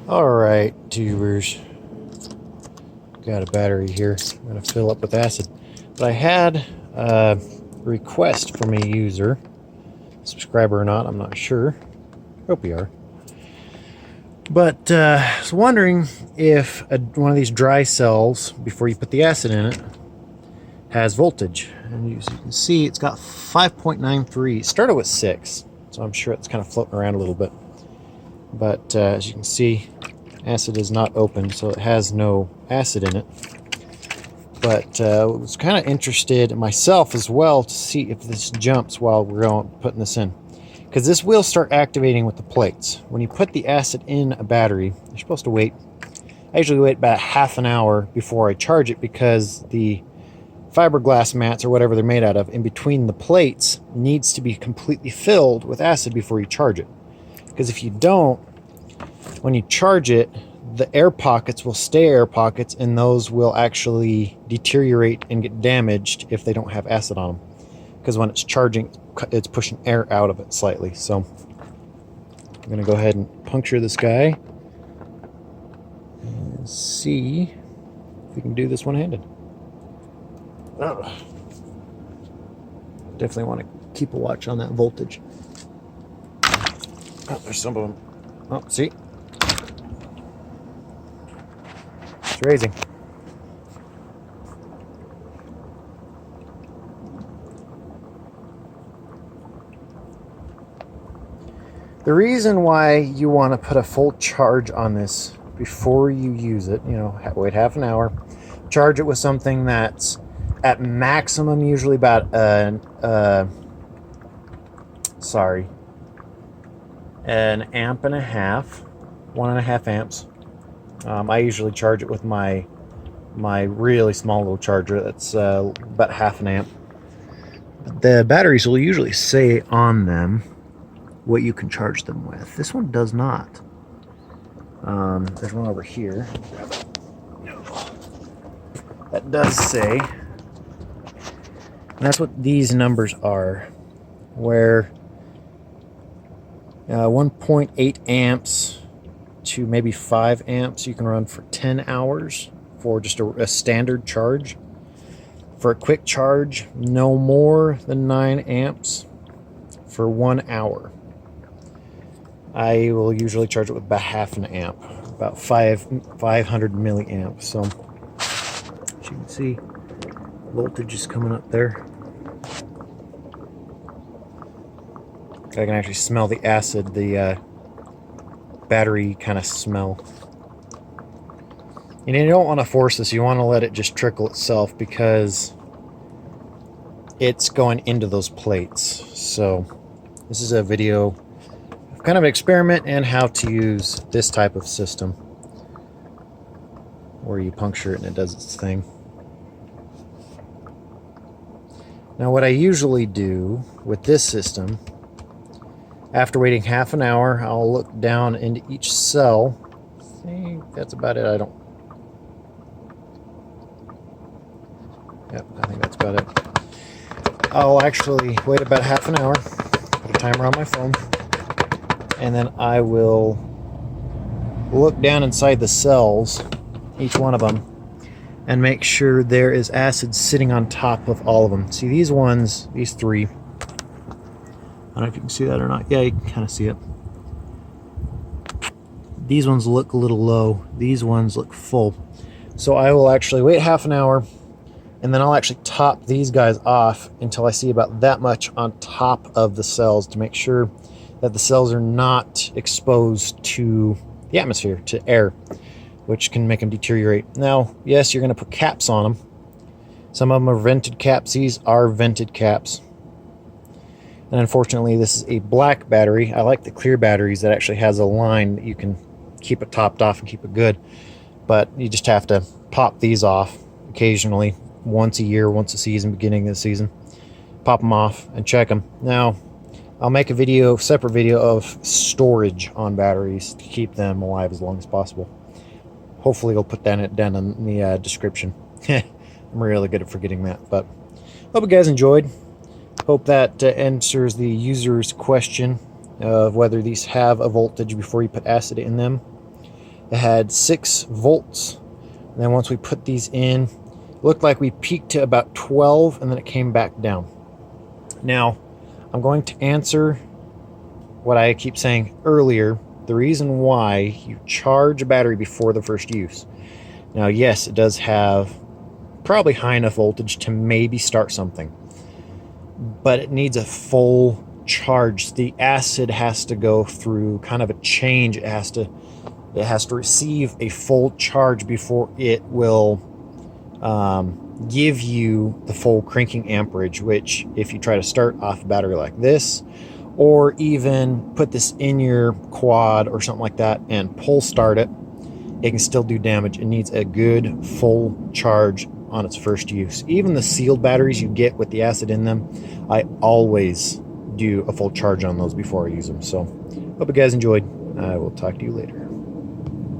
Alright, tubers. Got a battery here. I'm going to fill up with acid. But I had a request from a user, subscriber or not, I'm not sure. Hope you are. But I was wondering if one of these dry cells, before you put the acid in it, has voltage. And as you can see, it's got 5.93. It started with 6, so I'm sure it's kind of floating around a little bit. But as you can see, acid is not open, so it has no acid in it. But I was kind of interested myself as well to see if this jumps while we're putting this in. Because this will start activating with the plates. When you put the acid in a battery, you're supposed to wait. I usually wait about half an hour before I charge it, because the fiberglass mats or whatever they're made out of in between the plates needs to be completely filled with acid before you charge it. Because if you don't, when you charge it, the air pockets will stay air pockets, and those will actually deteriorate and get damaged if they don't have acid on them. Because when it's charging, it's pushing air out of it slightly. So I'm going to go ahead and puncture this guy and see if we can do this one-handed. Oh. Definitely want to keep a watch on that voltage. Oh, there's some of them. Oh, see? It's raising. The reason why you want to put a full charge on this before you use it, wait half an hour, charge it with something that's at maximum usually about an amp and a half, 1.5 amps. I usually charge it with my really small little charger that's about half an amp. The batteries will usually say on them what you can charge them with. This one does not. There's one over here. That does say. And that's what these numbers are. Where 1.8 amps to maybe 5 amps you can run for 10 hours for just a standard charge. For a quick charge, no more than 9 amps for 1 hour. I will usually charge it with about half an amp, about 500 milliamps. So as you can see, voltage is coming up there. I can actually smell the acid, the battery kind of smell. And you don't want to force this, you want to let it just trickle itself, because it's going into those plates. So this is a video of kind of an experiment and how to use this type of system where you puncture it and it does its thing. Now what I usually do with this system, after waiting half an hour, I'll look down into each cell. I think that's about it. Yep, I think that's about it. I'll actually wait about half an hour, put a timer on my phone, and then I will look down inside the cells, each one of them, and make sure there is acid sitting on top of all of them. See, these ones, these three, I don't know if you can see that or not. Yeah, you can kind of see it. These ones look a little low. These ones look full. So I will actually wait half an hour, and then I'll actually top these guys off until I see about that much on top of the cells, to make sure that the cells are not exposed to the atmosphere, to air, which can make them deteriorate. Now, yes, you're going to put caps on them. Some of them are vented caps. These are vented caps. And unfortunately, this is a black battery. I like the clear batteries that actually has a line that you can keep it topped off and keep it good. But you just have to pop these off occasionally, once a year, once a season, beginning of the season. Pop them off and check them. Now, I'll make a video, separate video of storage on batteries to keep them alive as long as possible. Hopefully I'll put that down in the description. I'm really good at forgetting that. But hope you guys enjoyed. Hope that answers the user's question of whether these have a voltage before you put acid in them. it had 6 volts. And then once we put these in, it looked like we peaked to about 12 and then it came back down. Now, I'm going to answer what I keep saying earlier, the reason why you charge a battery before the first use. Now, yes, it does have probably high enough voltage to maybe start something, but it needs a full charge. The acid has to go through kind of a change. It has to receive a full charge before it will give you the full cranking amperage, which if you try to start off a battery like this, or even put this in your quad or something like that and pull start it, it can still do damage. It needs a good full charge on its first use. Even the sealed batteries you get with the acid in them, I always do a full charge on those before I use them. So hope you guys enjoyed. I will talk to you later.